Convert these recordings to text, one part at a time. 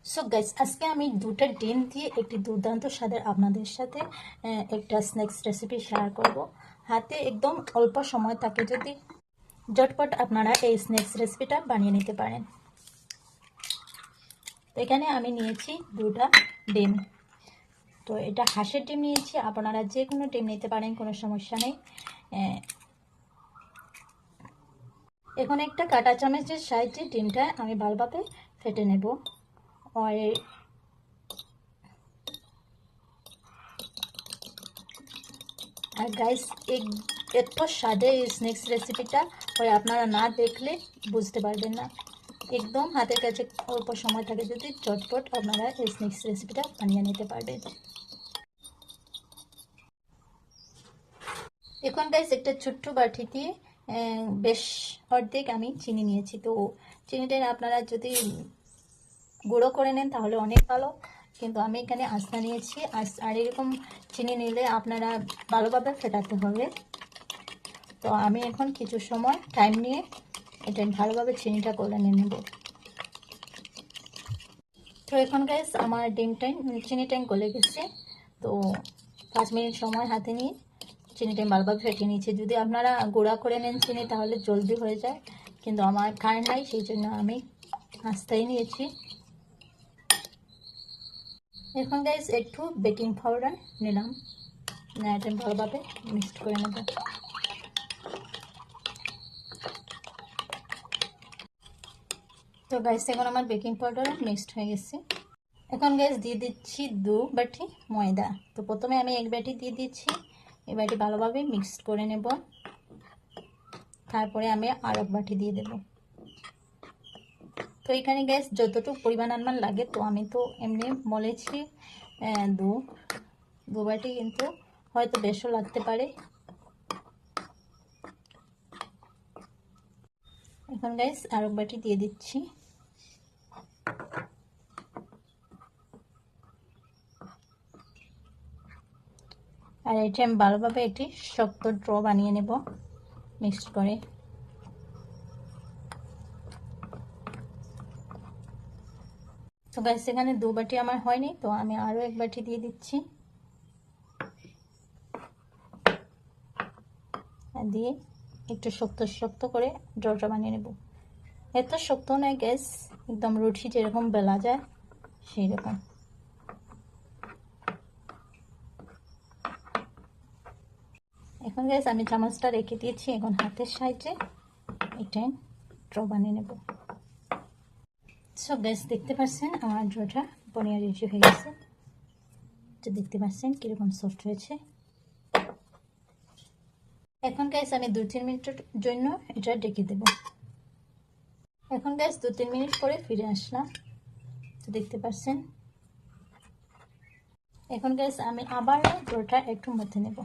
So guys, আজকে আমি দুটো ডিম দিয়ে একটি দুর্দান্ত স্বাদের আপনাদের সাথে একটা স্ন্যাক্স রেসিপি শেয়ার করব। হাতে একদম অল্প সময় থাকে যদি ঝটপট আপনারা এই স্ন্যাক্স রেসিপিটা বানিয়ে নিতে পারেন। তো এখানে আমি নিয়েছি দুটা ডিম। তো এটা হাঁসের ডিম নিয়েছি, আপনারা যে কোনো ডিম নিতে পারেন, কোনো সমস্যা নেই। এখন একটা কাঁটা চামচের সাহায্যে ডিমটা আমি ভালোভাবে ফেটে নেব। আর গাইস, এত স্বাদে এই স্ন্যাক্স রেসিপিটা হয় আপনারা না দেখলে বুঝতে পারবেন না। একদম হাতের কাছে অল্প সময় থাকে যদি চটপট আপনারা এই স্ন্যাক্স রেসিপিটা বানিয়ে নিতে পারবেন। এখন গাইস একটা ছোট্ট বাটি দিয়ে বেশ অর্ধেক আমি চিনি নিয়েছি। তো চিনিটা আপনারা যদি গুঁড়ো করে নেন তাহলে অনেক ভালো, কিন্তু আমি এখানে আস্তা নিয়েছি। আর এরকম চিনি নিলে আপনারা ভালোভাবে ফেটাতে হবে। তো আমি এখন কিছু সময় টাইম নিয়ে এটা ভালোভাবে চিনিটা গলে নিয়ে নেব। তো এখন গাইস আমার চিনিটা গলে গেছে। তো 5 মিনিট সময় হাতে নিয়ে চিনিটা ভালোভাবে ফেটিয়ে নিয়েছি। যদি আপনারা গুঁড়া করে নেন চিনি তাহলে জলদি হয়ে যায়, কিন্তু আমার কারেন্ট নাই, সেই জন্য আমি আস্তাই নিয়েছি। এখন গাইস একটু বেকিং পাউডার নিলাম, এটা ভালোভাবে মিক্সড করে নেব। তো গাইস এখন আমার বেকিং পাউডার মিক্সড হয়ে গেছে। এখন গ্যাস দিয়ে দিচ্ছি 2 বাটি ময়দা। তো প্রথমে আমি 1 বাটি দিয়ে দিচ্ছি, এই বাটি ভালোভাবে মিক্স করে নেব। তারপরে আমি আর 1 বাটি দিয়ে দেব। তো এখানে গ্যাস যতটুকু পরিমাণ আমার লাগে, তো আমি তো এমনি বলেছি 2 বাটি, কিন্তু হয়তো বেশও লাগতে পারে। এখন গ্যাস আর 1 বাটি দিয়ে দিচ্ছি। আর এটা আমি ভালোভাবে এটি শক্ত ড্র বানিয়ে নেব মিক্সড করে। তো গ্যাস এখানে 2 বাটি আমার হয়নি, তো আমি আরও 1 বাটি দিয়ে দিচ্ছি। দিয়ে একটু শক্ত শক্ত করে ডোটা বানিয়ে নেব। এত শক্ত নয় গ্যাস, একদম রুটি যেরকম বেলা যায় সেই রকম। এখন গ্যাস আমি চামচটা রেখে দিয়েছি, এখন হাতের সাহায্যে এটা ড্র বানিয়ে নেব। সব গ্যাস দেখতে পাচ্ছেন আমার ড্রটা বানিয়ে রেডি হয়ে গেছে। তো দেখতে পাচ্ছেন কিরকম সফট হয়েছে। এখন গ্যাস আমি 2-3 মিনিটের জন্য এটা ঢেকে দেব। এখন গ্যাস 2-3 মিনিট পরে ফিরে আসলাম। তো দেখতে পাচ্ছেন। এখন গ্যাস আমি আবার ডোটা একটু মথে নেব।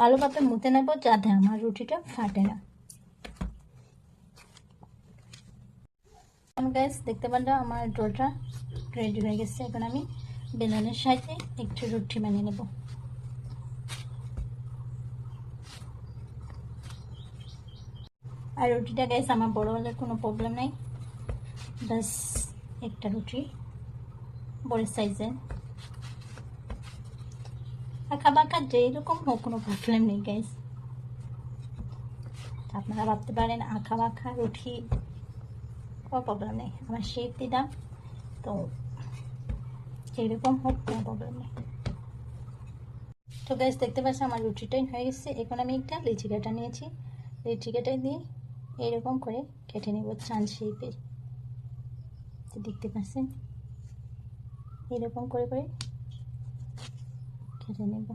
ভালোভাবে মুতে নেব যাতে আমার রুটিটা ফাটে না। গাইস দেখতে পারলাম আমার ডোটা রেডি হয়ে গেছে। এখন আমি বেলনের সাহায্যে একটু রুটি বানিয়ে নেব। আর রুটিটা গাইস আমার বড় হলে কোনো প্রবলেম নাই, বাস একটা রুটি বড় সাইজের। আঁকা বাঁকা যেরকম হোক কোনো প্রবলেম নেই গাইস। আপনারা ভাবতে পারেন আঁকা বাঁকা রুটি, কোনো প্রবলেম নেই, আমার শেপ দিলাম, তো যেরকম হোক কোনো প্রবলেম নেই। তো গাইস দেখতে পাচ্ছি আমার রুটিটাই হয়ে গেছে। এখন আমি একটা লিচি কাটা নিয়েছি, লিচি কাটা দিয়ে এরকম করে কেটে নেব চাঁদ শেপের। তো দেখতে পাচ্ছেন এরকম করে করে কেটে নেব।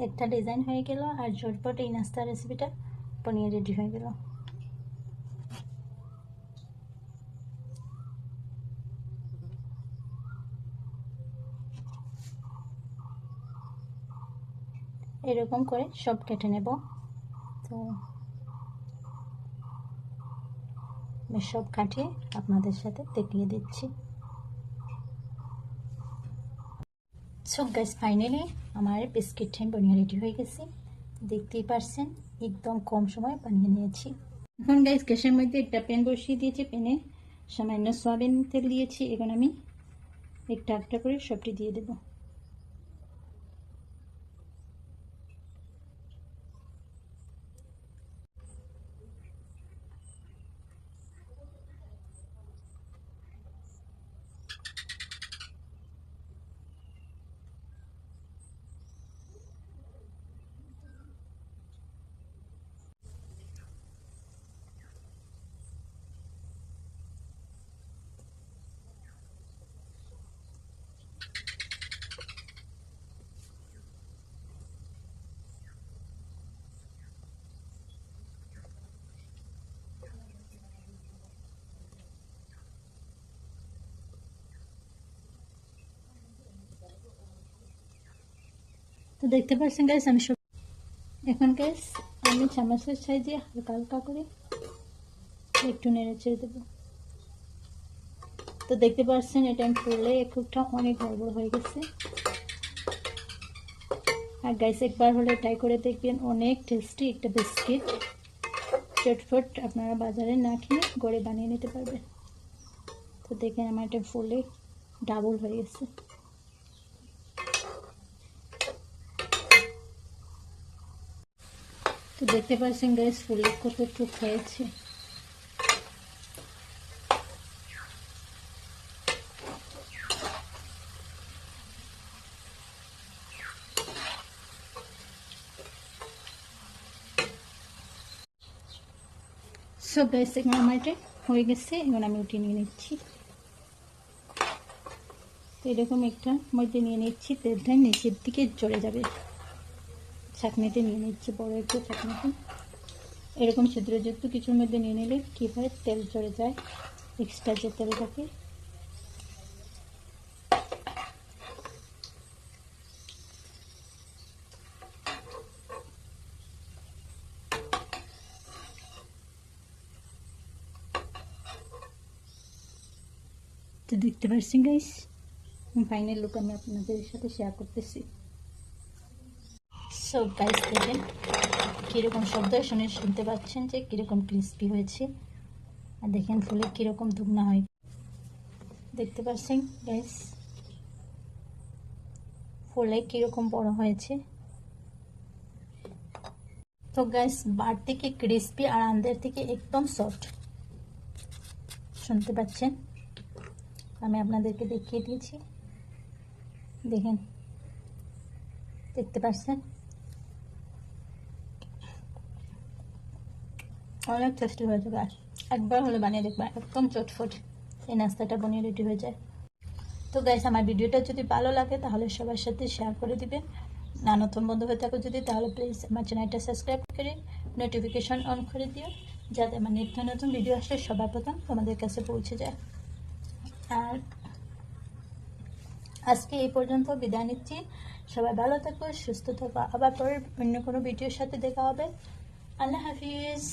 একটা ডিজাইন হয়ে গেল, আর ঝটপট এই নাস্তা রেসিপিটা বানিয়ে রেডি হয়ে গেল। এরকম করে সব কেটে নেব। তো আমি সব কাটিয়ে আপনাদের সাথে দেখিয়ে দিচ্ছি। সো গাইস ফাইনালি আমার বিস্কিট টাইম বানিয়ে রেডি হয়ে গেছে, দেখতেই পারছেন একদম কম সময় বানিয়ে নিয়েছি। এখন গাইস গ্যাসের মধ্যে একটা প্যান বসিয়ে দিয়েছি, প্যানে সামান্য সয়াবিন তেল দিয়েছি। এখন আমি একটা একটা করে সবটি দিয়ে দেবো। তো দেখতে পাচ্ছেন গাইস আমি সব এখন গাইস আমি চামচের সাইজে হালকা হালকা করে একটু নেড়ে ছেড়ে দেবো। তো দেখতে পাচ্ছেন এটা আমি ফুলে একটুটা অনেক বড় বড় হয়ে গেছে। আর গাইস একবার হলে ট্রাই করে দেখবেন, অনেক টেস্টি একটা বিস্কিট চটফট আপনারা বাজারে না কিনে ঘরে বানিয়ে নিতে পারবেন। তো দেখেন আমার এটা ফুলে ডাবল হয়ে গেছে। তো দেখতে পাচ্ছেন গাইস ফুলে কতটুকু হয়েছে। সো গাইস এখন আমার এটা হয়ে গেছে, এখন আমি উঠিয়ে নিয়ে নিচ্ছি। তো এরকম একটা মধ্যে নিয়ে নিচ্ছি, তেলটা নিচের দিকে চলে যাবে। ছাঁকনিতে নিয়ে নিচ্ছি, বড় একটু ছাঁকনিতে এরকম ছিদ্রযুক্ত কিছুর মধ্যে নিয়ে নিলে কী হয় তেল চলে যায়, এক্সট্রা যে তেল থাকে। তো দেখতে পাচ্ছেন গাইস ফাইনাল লুক আমি আপনাদের সাথে শেয়ার করতেছি। সো গাইস দেখেন কীরকম শব্দ শুনতে পাচ্ছেন যে কীরকম ক্রিস্পি হয়েছে, আর দেখেন ফুলে কীরকম দুগনা হয়। দেখতে পাচ্ছেন গাইস ফুলে কীরকম বড় হয়েছে। তো গাইস বার থেকে ক্রিস্পি আর আন্দের থেকে একদম সফট শুনতে পাচ্ছেন, আমি আপনাদেরকে দেখিয়ে দিয়েছি। দেখেন দেখতে পাচ্ছেন অনেক টেস্টি হয়েছে গাছ, একবার হলে বানিয়ে দেখবা, একদম চটফট এই নাস্তাটা বানিয়ে রেডি হয়ে যায়। তো গাইস আমার ভিডিওটা যদি ভালো লাগে তাহলে সবার সাথে শেয়ার করে দিবেন। না নতুন বন্ধু হয়ে থাকো যদি তাহলে প্লিজ আমার চ্যানেলটা সাবস্ক্রাইব করে নোটিফিকেশন অন করে দিও, যাতে আমার নিত্য নতুন ভিডিও আসলে সবার প্রথম তোমাদের কাছে পৌঁছে যায়। আর আজকে এই পর্যন্ত বিদায় নিচ্ছি, সবাই ভালো থাকো সুস্থ থাকো, আবার পরের অন্য কোনো ভিডিওর সাথে দেখা হবে। আল্লাহ হাফিজ।